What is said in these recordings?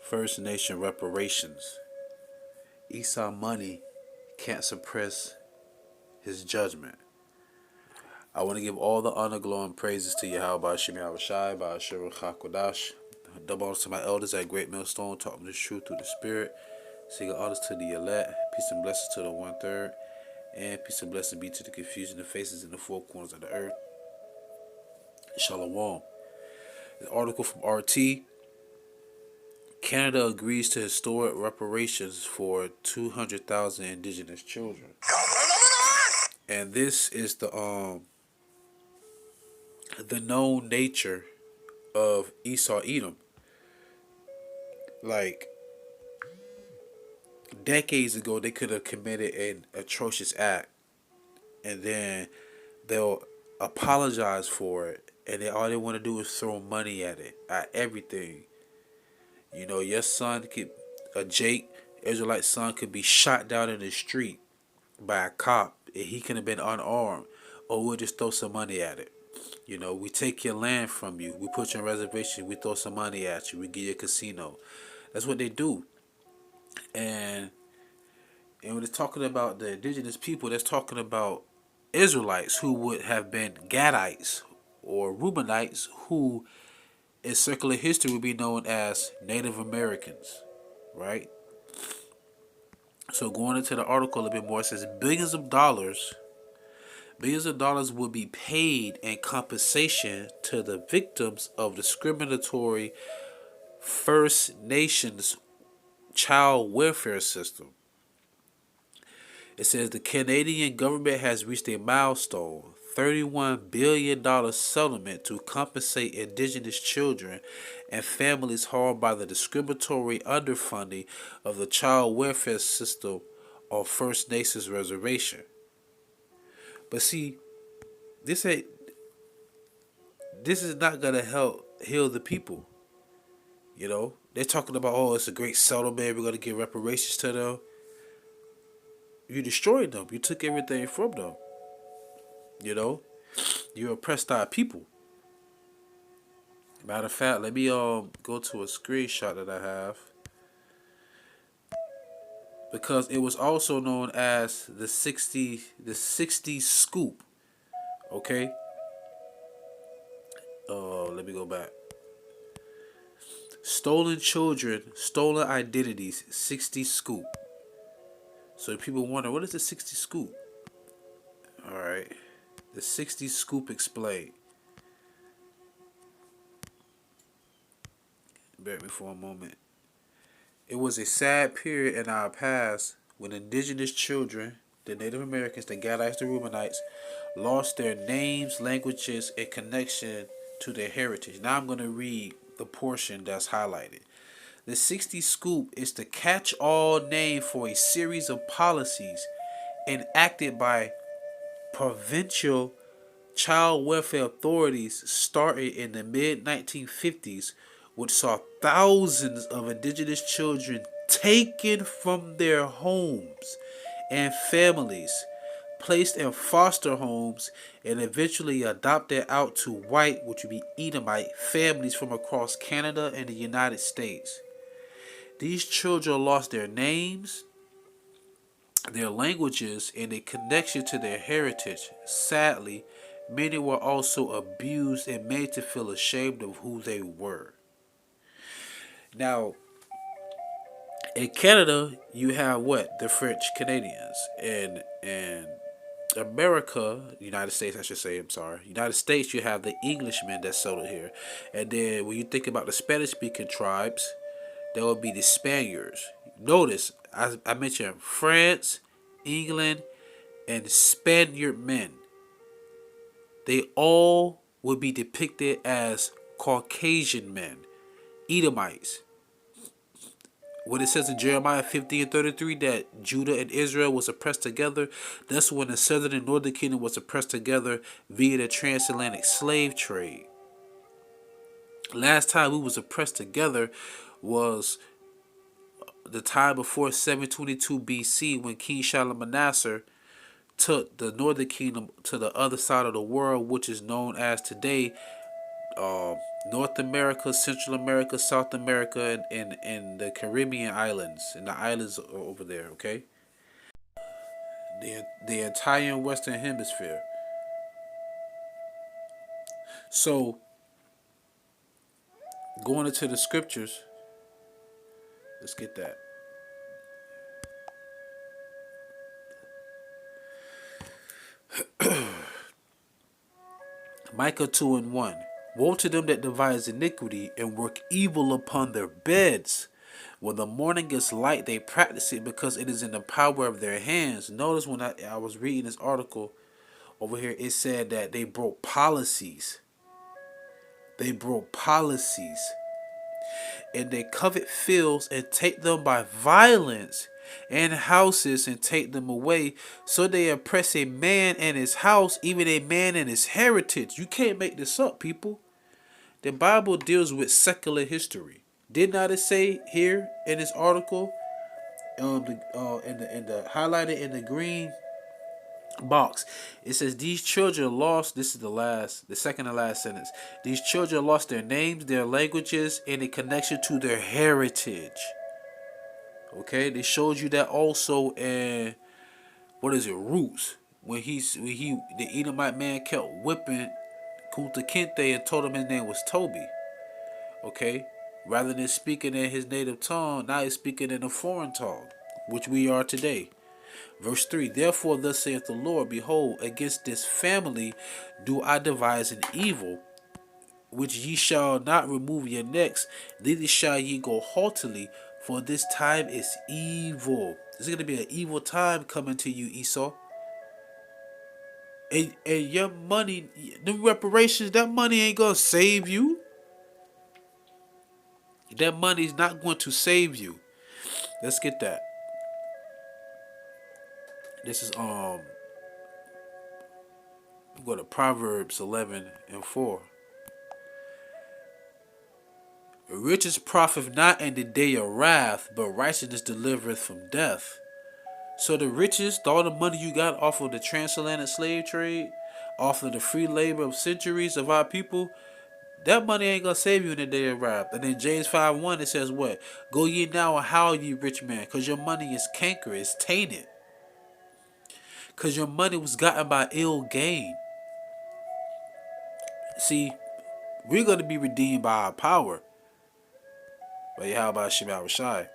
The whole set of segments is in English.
First Nation reparations. Esau money can't suppress his judgment. I want to give all the honor, glory, and praises to YAHAWASHI, YAHAWASHI, QADASH. Double honors to my elders at Great Millstone, taught me the truth through the Spirit. Seeking honors to the elect. Peace and blessings to the 1/3. And peace and blessing be to the confusion of faces in the four corners of the earth. Shalom. An article from RT. Canada agrees to historic reparations for 200,000 indigenous children. And this is the known nature of Esau Edom. Like decades ago, they could have committed an atrocious act, and then they'll apologize for it, and all they want to do is throw money at it, at everything. You know, your son could, Jake, Israelite son, could be shot down in the street by a cop, and he could have been unarmed, or we'll just throw some money at it. You know, we take your land from you, we put you on reservation, we throw some money at you, we give you a casino. That's what they do. And when they're talking about the indigenous people, that's talking about Israelites who would have been Gadites or Reubenites, who in circular history would be known as Native Americans, right? So going into the article a little bit more, it says billions of dollars will be paid in compensation to the victims of discriminatory First Nations child welfare system. It says the Canadian government has reached a milestone, $31 billion settlement to compensate indigenous children and families harmed by the discriminatory underfunding of the child welfare system on First Nations reservation. But see, this is not gonna help heal the people. You know, they're talking about, oh, it's a great settlement, we're gonna give reparations to them. You destroyed them. You took everything from them. You know, you oppressed our people. Matter of fact, let me go to a screenshot that I have, because it was also known as the 60 scoop. Okay. Let me go back. Stolen children, stolen identities, 60 scoop. So people wonder, what is the 60 scoop? All right. The 60 scoop explained. Bear with me for a moment. It was a sad period in our past when indigenous children, the Native Americans, the Gadites, the Reubenites, lost their names, languages, and connection to their heritage. Now I'm going to read the portion that's highlighted. The 60 Scoop is the catch-all name for a series of policies enacted by provincial child welfare authorities starting in the mid-1950s, which saw thousands of indigenous children taken from their homes and families, placed in foster homes, and eventually adopted out to white, which would be Edomite, families from across Canada and the United States. These children lost their names, their languages, and a connection to their heritage. Sadly, many were also abused and made to feel ashamed of who they were. Now, in Canada, you have what? The French Canadians. And America, United States, I should say, I'm sorry. United States, you have the Englishmen that settled here. And then when you think about the Spanish-speaking tribes, that would be the Spaniards. Notice, I mentioned France, England, and Spaniard men. They all would be depicted as Caucasian men, Edomites. When it says in Jeremiah 50:33 that Judah and Israel was oppressed together, that's when the southern and northern kingdom was oppressed together via the transatlantic slave trade. Last time we was oppressed together was the time before 722 BC, when King Shalmaneser took the northern kingdom to the other side of the world, which is known as today North America, Central America, South America, and the Caribbean islands, and the islands over there. Okay, the entire Western Hemisphere. So going into the scriptures, let's get that. Micah 2:1. Woe to them that devise iniquity and work evil upon their beds. When the morning is light, they practice it because it is in the power of their hands. Notice when I was reading this article over here, it said that they broke policies. They broke policies. And they covet fields and take them by violence, and houses and take them away. So they oppress a man and his house, even a man and his heritage. You can't make this up, people. The Bible deals with secular history. Did not it say here in this article, in the highlighted in the green box, it says these children lost. This is the second to last sentence. These children lost their names, their languages, and a connection to their heritage. Okay, they showed you that also in Roots, when the Edomite man kept whipping Kunta Kinte and told him his name was Toby. Okay, rather than speaking in his native tongue, now he's speaking in a foreign tongue, which we are today. Verse 3, therefore thus saith the Lord, behold, against this family do I devise an evil, which ye shall not remove your necks, neither shall ye go haughtily, for this time is evil. There's going to be an evil time coming to you, Esau. And your money, the reparations, that money ain't going to save you. That money is not going to save you. Let's get that. This is go to Proverbs 11:4. Riches profit not in the day of wrath, but righteousness delivereth from death. So the riches, all the money you got off of the transatlantic slave trade, off of the free labor of centuries of our people, that money ain't gonna save you in the day of wrath. And then James 5:1, it says what? Go ye now and howl ye rich man, because your money is cankerous, tainted. Because your money was gotten by ill gain. See, we're going to be redeemed by our power. But YAHAWASHI.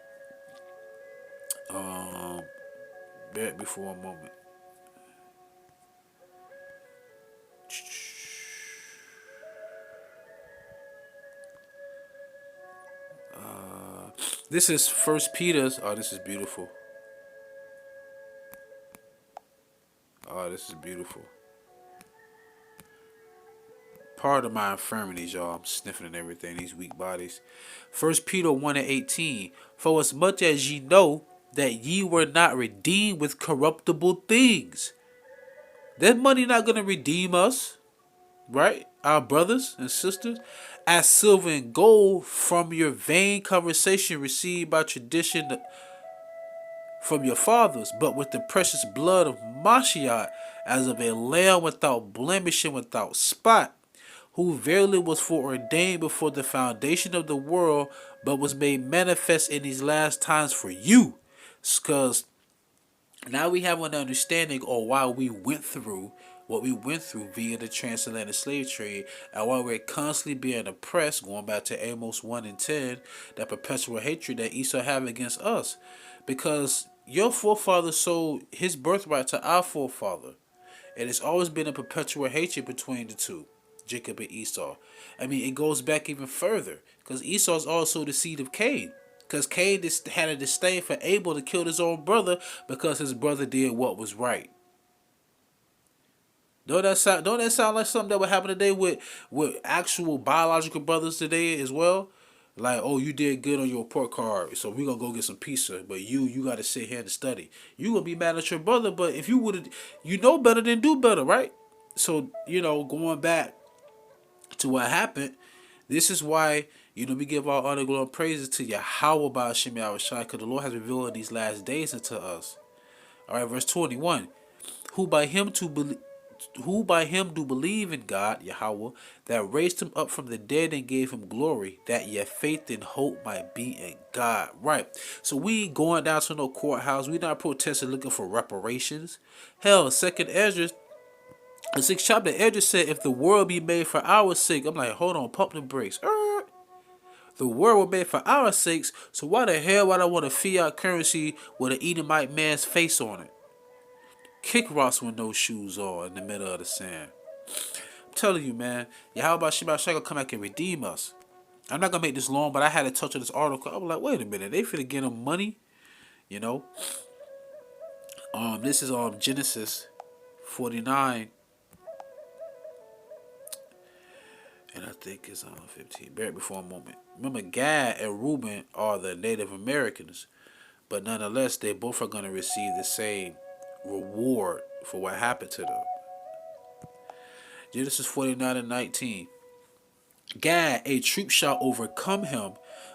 Bear with me for a moment. This is First Peter's. Oh, this is beautiful. Oh, this is beautiful. Part of my infirmities, y'all. I'm sniffing and everything, these weak bodies. First Peter 1:18. For as much as ye know that ye were not redeemed with corruptible things. That money not going to redeem us, right? Our brothers and sisters. As silver and gold from your vain conversation received by tradition from your fathers, but with the precious blood of Mashiach, as of a lamb without blemish and without spot, who verily was foreordained before the foundation of the world, but was made manifest in these last times for you. Because now we have an understanding of why we went through what we went through via the transatlantic slave trade, and why we're constantly being oppressed, going back to Amos 1:10, that perpetual hatred that Esau have against us. Because your forefather sold his birthright to our forefather. And it's always been a perpetual hatred between the two, Jacob and Esau. I mean, it goes back even further, because Esau is also the seed of Cain. Because Cain had a disdain for Abel to kill his own brother because his brother did what was right. Don't that sound like something that would happen today with actual biological brothers today as well? Like, oh, you did good on your report card, so we're going to go get some pizza, but you got to sit here and study. You going to be mad at your brother, but if you would, you know better than do better, right? So, going back to what happened, this is why, we give our honor, glory, and praises to Yahawah by Hashem Yahawashi, because the Lord has revealed in these last days unto us. All right, verse 21. Who by him who by him do believe in God, Yahweh, that raised him up from the dead and gave him glory, that your faith and hope might be in God. Right. So we ain't going down to no courthouse. We not protesting looking for reparations. Hell, second Ezra, the 6th chapter, Ezra said, if the world be made for our sake. I'm like, hold on, pump the brakes. The world was made for our sakes, so why the hell would I want a fiat currency with an Edomite man's face on it? Kick rocks with no shoes on in the middle of the sand. I'm telling you, man, YAHAWASHI gonna come back and redeem us. I'm not gonna make this long, but I had to touch on this article. I was like, wait a minute, they finna get them money, you know. This is Genesis 49, and I think it's 15. Bear it before a moment. Remember, Gad and Reuben are the Native Americans, but nonetheless, they both are gonna receive the same reward for what happened to them. Genesis 49 and 19. Gad, a troop shall overcome him,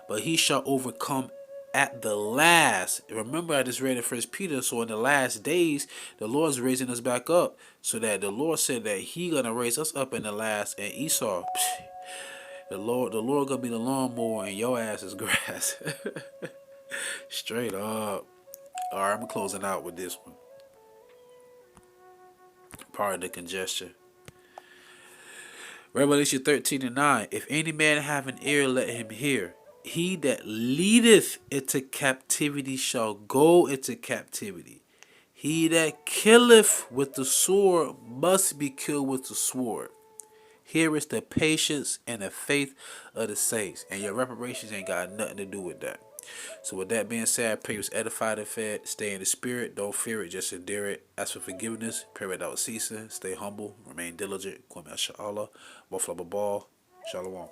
but he shall overcome at the last. Remember, I just read in 1 Peter, so in the last days, the Lord's raising us back up, so that the Lord said that he gonna raise us up in the last. And Esau, the Lord gonna be the lawnmower and your ass is grass. Straight up. Alright, I'm closing out with this one. Pardon the congestion. Revelation 13 and 9. If any man have an ear, let him hear. He that leadeth into captivity shall go into captivity. He that killeth with the sword must be killed with the sword. Here is the patience and the faith of the saints. And your reparations ain't got nothing to do with that. So with that being said, I pray you was edified and fed. Stay in the spirit. Don't fear it. Just endure it. Ask for forgiveness. Pray without ceasing. Stay humble. Remain diligent. YASHARAHLA. Shalom.